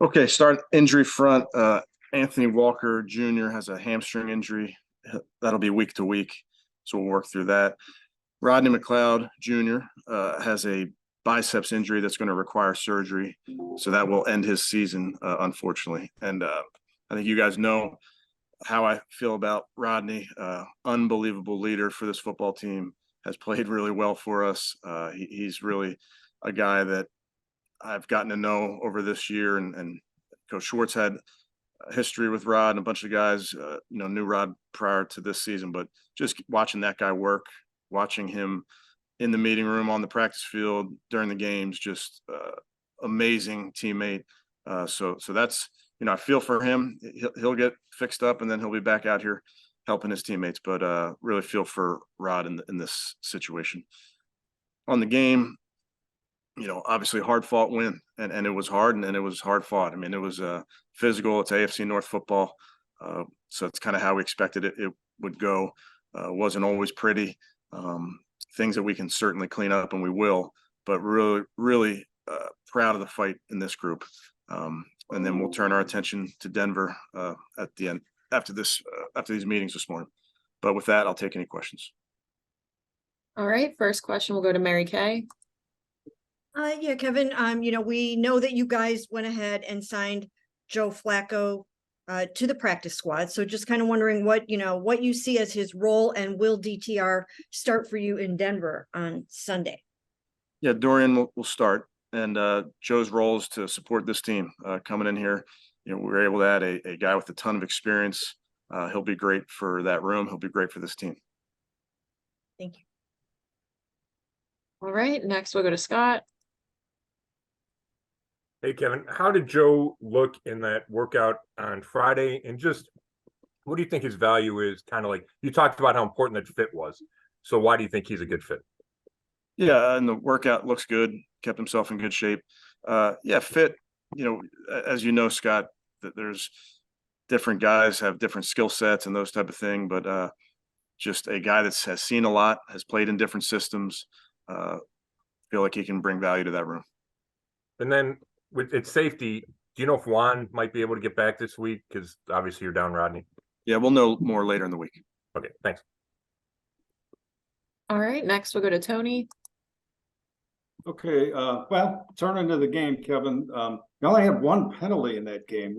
Okay, start injury front. Anthony Walker Jr. has a hamstring injury. That'll be week to week, so we'll work through that. Rodney McLeod Jr. Has a biceps injury that's going to require surgery, so that will end his season, unfortunately. And I think you guys know how I feel about Rodney. Unbelievable leader for this football team. Has played really well for us. He's really a guy that I've gotten to know over this year, and Coach Schwartz had a history with Rod, and a bunch of guys, knew Rod prior to this season. But just watching that guy work, watching him in the meeting room, on the practice field, during the games, just amazing teammate. So that's, I feel for him. He'll get fixed up, and then he'll be back out here helping his teammates. But really feel for Rod in this situation. On the game, obviously hard fought win, and it was hard, and it was hard fought. I mean, it was physical. It's AFC North football. So it's kind of how we expected it would go. Wasn't always pretty. Things that we can certainly clean up, and we will, but really, really proud of the fight in this group. And then we'll turn our attention to Denver at the end after these meetings this morning. But with that, I'll take any questions. All right. First question will go to Mary Kay. Yeah, Kevin, we know that you guys went ahead and signed Joe Flacco to the practice squad. So just kind of wondering what you see as his role, and will DTR start for you in Denver on Sunday? Yeah, Dorian will start, and Joe's role is to support this team coming in here. We were able to add a guy with a ton of experience. He'll be great for that room. He'll be great for this team. Thank you. All right, next we'll go to Scott. Hey, Kevin, how did Joe look in that workout on Friday? And just what do you think his value is? Kind of like you talked about how important that fit was. So why do you think he's a good fit? Yeah, and the workout looks good. Kept himself in good shape. Fit. As you know, Scott, that there's different guys have different skill sets and those type of thing. But just a guy that has seen a lot, has played in different systems. Feel like he can bring value to that room. And then with its safety, do you know if Juan might be able to get back this week? Because obviously you're down Rodney. Yeah, we'll know more later in the week. Okay, thanks. All right, next we'll go to Tony. Okay, turning to the game, Kevin. You only had one penalty in that game.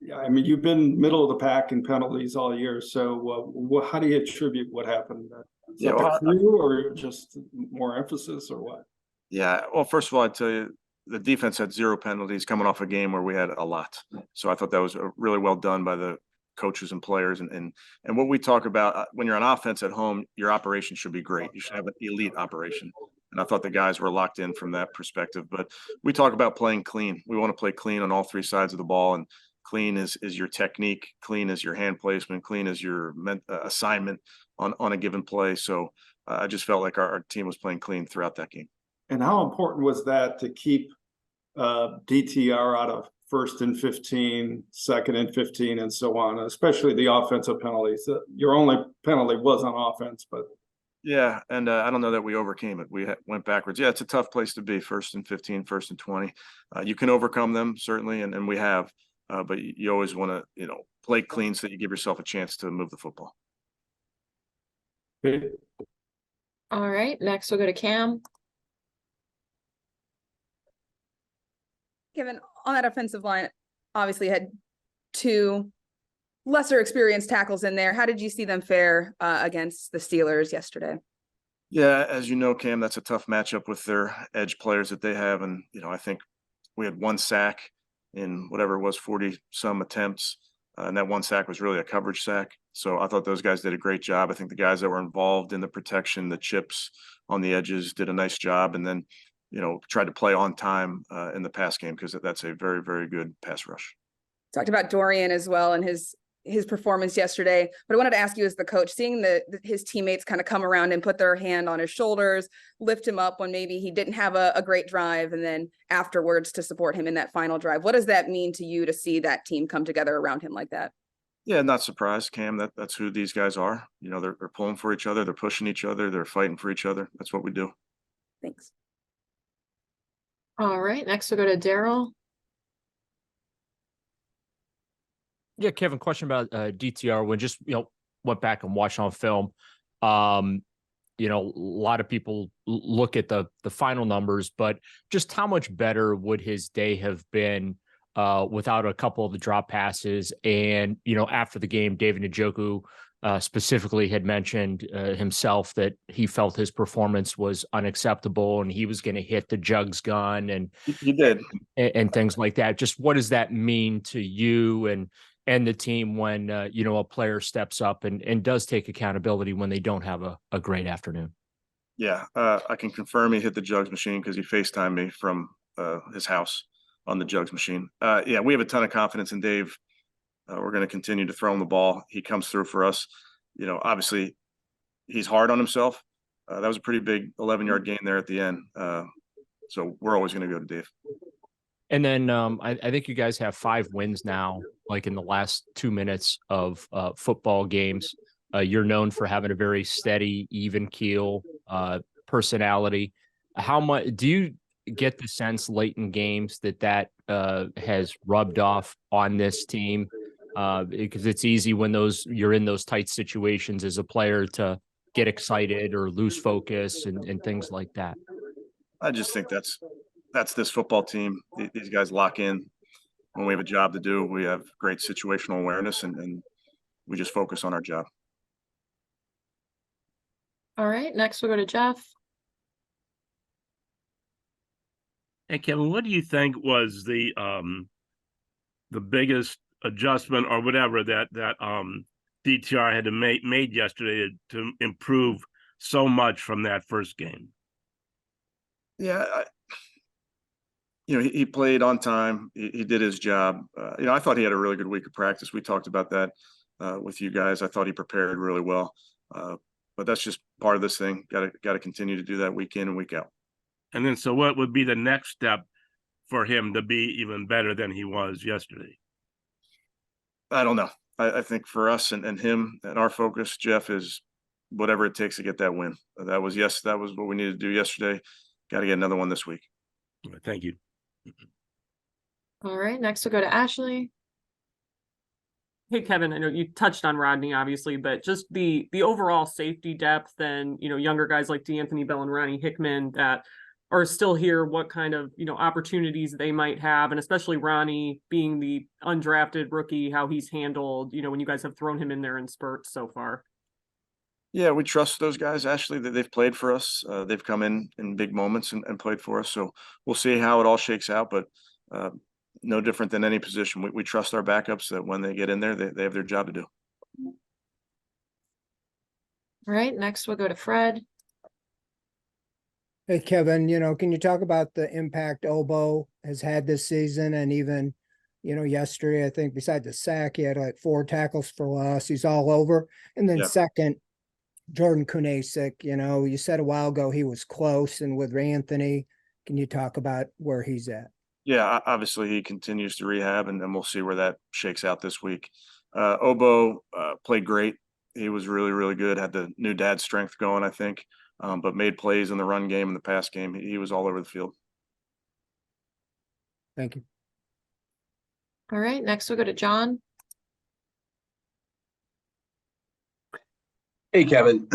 You've been middle of the pack in penalties all year. So how do you attribute what happened? Is that the crew, or just more emphasis, or what? Yeah, well, first of all, I'd tell you, the defense had 0 penalties coming off a game where we had a lot. So I thought that was really well done by the coaches and players. And what we talk about when you're on offense at home, your operation should be great. You should have an elite operation. And I thought the guys were locked in from that perspective. But we talk about playing clean. We want to play clean on all 3 sides of the ball. And clean is your technique. Clean is your hand placement. Clean is your assignment on a given play. So I just felt like our team was playing clean throughout that game. And how important was that to keep DTR out of 1st and 15, 2nd and 15, and so on, especially the offensive penalties? Your only penalty was on offense, but. Yeah, and I don't know that we overcame it. We went backwards. Yeah, it's a tough place to be, 1st and 15, 1st and 20. You can overcome them, certainly, and we have. But you always want to, play clean so that you give yourself a chance to move the football. Okay. All right, next we'll go to Cam. Kevin, on that offensive line, obviously had 2 lesser experienced tackles in there. How did you see them fare against the Steelers yesterday? Yeah, as you know, Cam, that's a tough matchup with their edge players that they have. And, I think we had 1 sack in whatever it was, 40-some attempts. And that 1 sack was really a coverage sack. So I thought those guys did a great job. I think the guys that were involved in the protection, the chips on the edges, did a nice job. And then, tried to play on time in the pass game, because that's a very, very good pass rush. Talked about Dorian as well and his performance yesterday, but I wanted to ask you as the coach, seeing his teammates kind of come around and put their hand on his shoulders, lift him up when maybe he didn't have a great drive, and then afterwards to support him in that final drive. What does that mean to you to see that team come together around him like that? Yeah, not surprised, Cam. That's who these guys are. They're pulling for each other, they're pushing each other, they're fighting for each other. That's what we do. Thanks. All right, next we'll go to Daryl. Yeah, Kevin, question about DTR when just, went back and watched on film. A lot of people look at the final numbers, but just how much better would his day have been without a couple of the drop passes? And, after the game, David Njoku specifically had mentioned himself that he felt his performance was unacceptable and he was going to hit the jugs gun and He did. and things like that. Just what does that mean to you and the team when a player steps up and does take accountability when they don't have a great afternoon? Yeah, I can confirm he hit the jugs machine because he FaceTimed me from his house on the jugs machine. Yeah, we have a ton of confidence in Dave. We're going to continue to throw him the ball. He comes through for us. Obviously, he's hard on himself. That was a pretty big 11-yard gain there at the end. So we're always going to go to Dave. And then I think you guys have 5 wins now, like in the last 2 minutes of football games. You're known for having a very steady, even keel personality. How much do you get the sense late in games that has rubbed off on this team? Because it's easy when you're in those tight situations as a player to get excited or lose focus and things like that. I just think that's this football team. These guys lock in when we have a job to do. We have great situational awareness and we just focus on our job. All right, next we'll go to Jeff. Hey, Kevin, what do you think was the biggest adjustment or whatever that DTR had to made yesterday to improve so much from that first game? Yeah, he played on time. He did his job. I thought he had a really good week of practice. We talked about that with you guys. I thought he prepared really well. But that's just part of this thing. Got to continue to do that week in and week out. And then, so what would be the next step for him to be even better than he was yesterday? I don't know. I think for us and him and our focus, Jeff, is whatever it takes to get that win. That was what we needed to do yesterday. Got to get another one this week. Thank you. All right, next we'll go to Ashley. Hey, Kevin, I know you touched on Rodney, obviously, but just the overall safety depth and, younger guys like DeAnthony Bell and Ronnie Hickman that are still here, what kind of, opportunities they might have, and especially Ronnie being the undrafted rookie, how he's handled, when you guys have thrown him in there in spurts so far. Yeah, we trust those guys, Ashley, that they've played for us. They've come in big moments and played for us. So we'll see how it all shakes out, but no different than any position. We trust our backups that when they get in there, they have their job to do. All right, next we'll go to Fred. Hey, Kevin, can you talk about the impact Obo has had this season? And even, yesterday, I think besides the sack, he had like 4 tackles for loss. He's all over. And then second, Jordan Kunasek, you said a while ago he was close. And with Anthony, can you talk about where he's at? Yeah, obviously he continues to rehab, and then we'll see where that shakes out this week. Obo played great. He was really, really good. Had the new dad strength going, I think, but made plays in the run game and the pass game. He was all over the field. Thank you. All right, next we'll go to John. Hey, Kevin,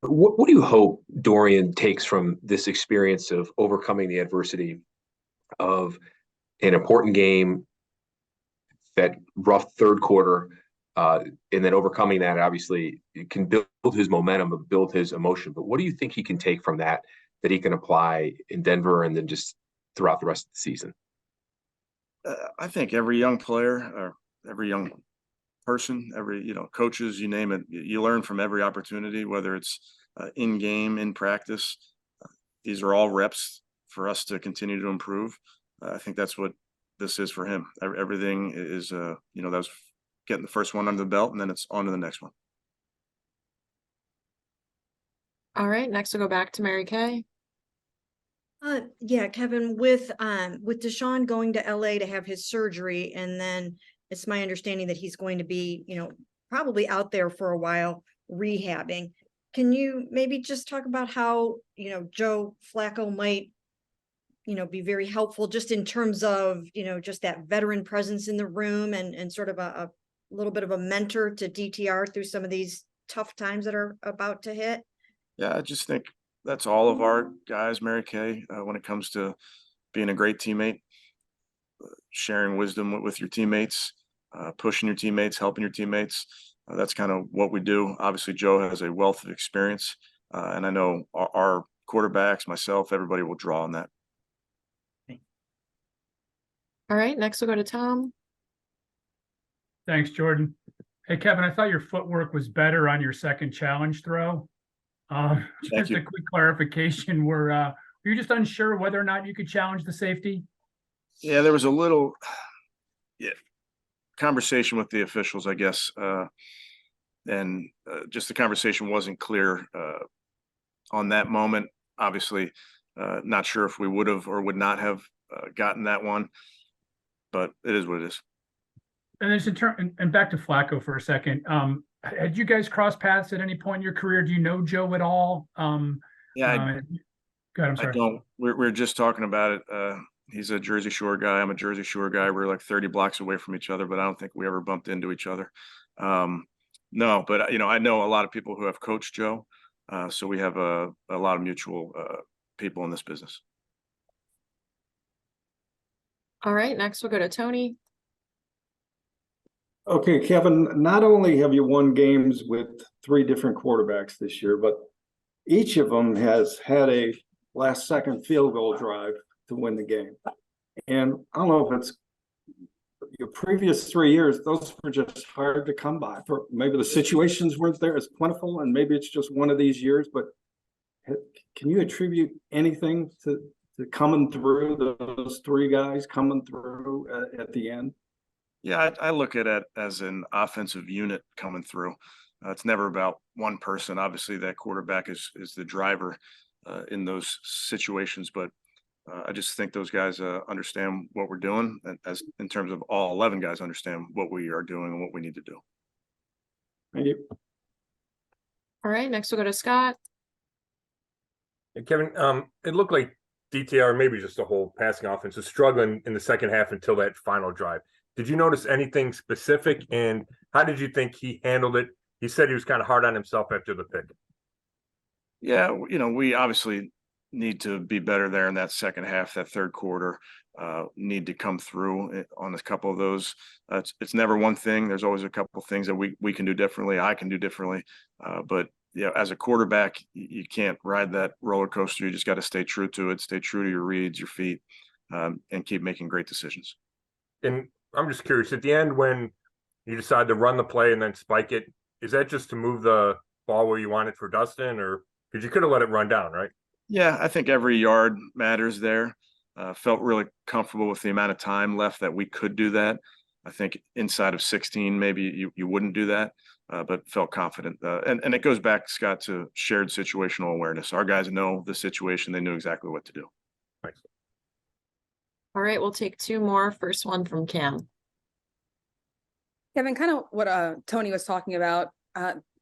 what do you hope Dorian takes from this experience of overcoming the adversity of an important game, that rough third quarter, and then overcoming that? Obviously, it can build his momentum, build his emotion. But what do you think he can take from that he can apply in Denver and then just throughout the rest of the season? I think every young player or every young person, every, coaches, you name it, you learn from every opportunity, whether it's in game, in practice. These are all reps for us to continue to improve. I think that's what this is for him. Everything is, that was getting the first one under the belt, and then it's on to the next one. All right, next we'll go back to Mary Kay. Yeah, Kevin, with Deshaun going to LA to have his surgery, and then it's my understanding that he's going to be, probably out there for a while rehabbing. Can you maybe just talk about how, Joe Flacco might, be very helpful just in terms of, just that veteran presence in the room and sort of a little bit of a mentor to DTR through some of these tough times that are about to hit? Yeah, I just think that's all of our guys, Mary Kay, when it comes to being a great teammate, sharing wisdom with your teammates, pushing your teammates, helping your teammates. That's kind of what we do. Obviously, Joe has a wealth of experience, and I know our quarterbacks, myself, everybody will draw on that. All right, next we'll go to Tom. Thanks, Jordan. Hey, Kevin, I thought your footwork was better on your second challenge throw. Just a quick clarification, were you just unsure whether or not you could challenge the safety? Yeah, there was a little conversation with the officials, I guess, and just the conversation wasn't clear on that moment. Obviously, not sure if we would have or would not have gotten that one, but it is what it is. And then and back to Flacco for a second. Had you guys crossed paths at any point in your career? Do you know Joe at all? Yeah, go ahead, I'm sorry. I don't. We're just talking about it. He's a Jersey Shore guy. I'm a Jersey Shore guy. We're like 30 blocks away from each other, but I don't think we ever bumped into each other. No, but I know a lot of people who have coached Joe, so we have a lot of mutual people in this business. All right, next we'll go to Tony. Okay, Kevin, not only have you won games with 3 different quarterbacks this year, but each of them has had a last-second field goal drive to win the game. And I don't know if it's your previous 3 years, those were just hard to come by. For maybe the situations weren't there as plentiful, and maybe it's just one of these years, but can you attribute anything to coming through, those 3 guys coming through at the end? Yeah, I look at it as an offensive unit coming through. It's never about one person. Obviously, that quarterback is the driver in those situations, but I just think those guys understand what we're doing, as in terms of all 11 guys understand what we are doing and what we need to do. Thank you. All right, next we'll go to Scott. Hey, Kevin, it looked like DTR, maybe just the whole passing offense, was struggling in the second half until that final drive. Did you notice anything specific, and how did you think he handled it? He said he was kind of hard on himself after the pick. Yeah, we obviously need to be better there in that second half, that third quarter. Need to come through on a couple of those. It's never one thing. There's always a couple of things that we can do differently. I can do differently. But as a quarterback, you can't ride that roller coaster. You just got to stay true to it. Stay true to your reads, your feet, and keep making great decisions. And I'm just curious, at the end when you decide to run the play and then spike it, is that just to move the ball where you want it for Dustin, or because you could have let it run down, right? Yeah, I think every yard matters there. Felt really comfortable with the amount of time left that we could do that. I think inside of 16, maybe you wouldn't do that, but felt confident. And it goes back, Scott, to shared situational awareness. Our guys know the situation. They knew exactly what to do. Thanks. All right, we'll take 2 more. First one from Cam. Kevin, kind of what Tony was talking about.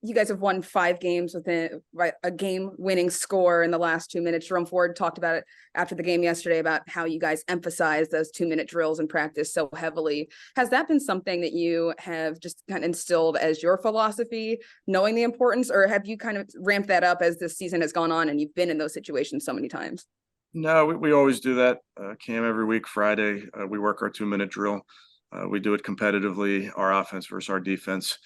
You guys have won 5 games with a game-winning score in the last 2 minutes. Jerome Ford talked about it after the game yesterday about how you guys emphasize those 2-minute drills in practice so heavily. Has that been something that you have just kind of instilled as your philosophy, knowing the importance, or have you kind of ramped that up as this season has gone on and you've been in those situations so many times? No, we always do that, Cam, every week. Friday, we work our 2-minute drill. We do it competitively, our offense versus our defense.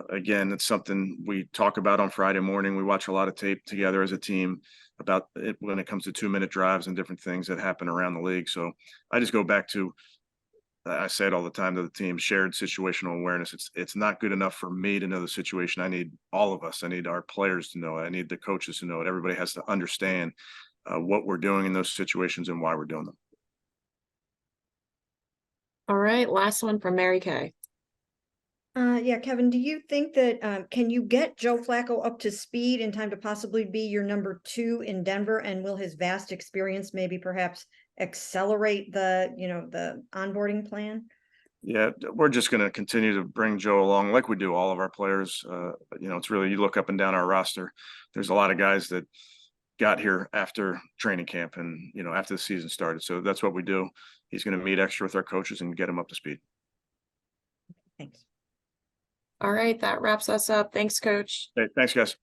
Again, it's something we talk about on Friday morning. We watch a lot of tape together as a team about it when it comes to 2-minute drives and different things that happen around the league. So I just go back to, I say it all the time to the team, shared situational awareness. It's not good enough for me to know the situation. I need all of us. I need our players to know it. I need the coaches to know it. Everybody has to understand what we're doing in those situations and why we're doing them. All right, last one from Mary Kay. Yeah, Kevin, do you think that can you get Joe Flacco up to speed in time to possibly be your number 2 in Denver? And will his vast experience maybe perhaps accelerate the onboarding plan? Yeah, we're just going to continue to bring Joe along like we do all of our players. It's really, you look up and down our roster, there's a lot of guys that got here after training camp and, after the season started. So that's what we do. He's going to meet extra with our coaches and get him up to speed. Thanks. All right, that wraps us up. Thanks, Coach. Okay, thanks, guys.